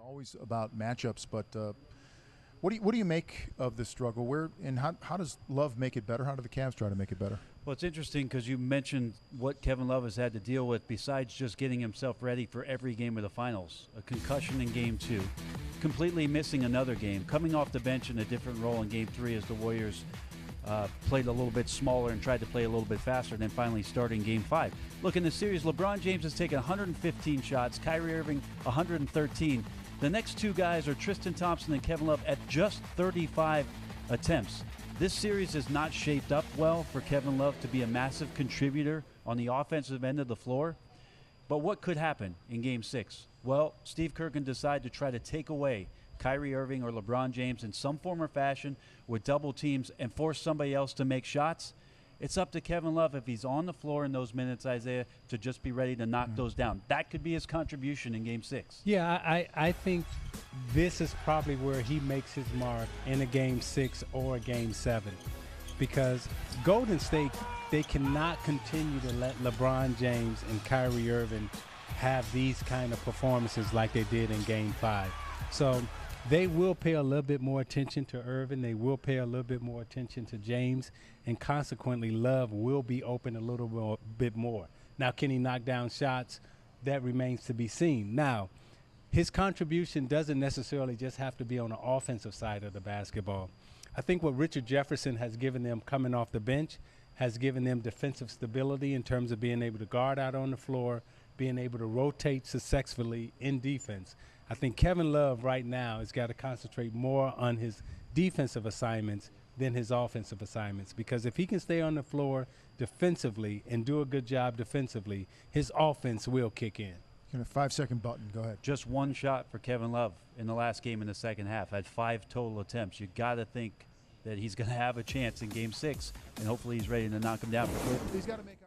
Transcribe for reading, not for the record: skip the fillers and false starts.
always about matchups, but what do you make of this struggle? Where and how does Love make it better? How do the Cavs try to make it better? Well, it's interesting because you mentioned what Kevin Love has had to deal with besides just getting himself ready for every game of the finals. A concussion in Game 2, completely missing another game, coming off the bench in a different role in Game 3 as the Warriors played a little bit smaller and tried to play a little bit faster, and then finally starting Game 5. Look, in the series, LeBron James has taken 115 shots, Kyrie Irving 113. The next two guys are Tristan Thompson and Kevin Love at just 35 attempts. This series is not shaped up well for Kevin Love to be a massive contributor on the offensive end of the floor. But what could happen in Game 6? Well, Steve Kerr can decide to try to take away Kyrie Irving or LeBron James in some form or fashion with double teams and force somebody else to make shots. It's up to Kevin Love, if he's on the floor in those minutes, Isaiah, to just be ready to knock those down. That could be his contribution in Game 6. Yeah, I think this is probably where he makes his mark in a Game 6 or a Game 7. Because Golden State, they cannot continue to let LeBron James and Kyrie Irving have these kind of performances like they did in Game 5. So they will pay a little bit more attention to Irving. They will pay a little bit more attention to James. And consequently, Love will be open a little bit more. Now, can he knock down shots? That remains to be seen. Now, his contribution doesn't necessarily just have to be on the offensive side of the basketball. I think what Richard Jefferson has given them coming off the bench has given them defensive stability in terms of being able to guard out on the floor, being able to rotate successfully in defense. I think Kevin Love right now has got to concentrate more on his defensive assignments than his offensive assignments, because if he can stay on the floor defensively and do a good job defensively, his offense will kick in. You got a 5-second button. Go ahead. Just one shot for Kevin Love in the last game in the second half. Had 5 total attempts. You got to think that he's going to have a chance in Game 6, and hopefully he's ready to knock him down. He's got to make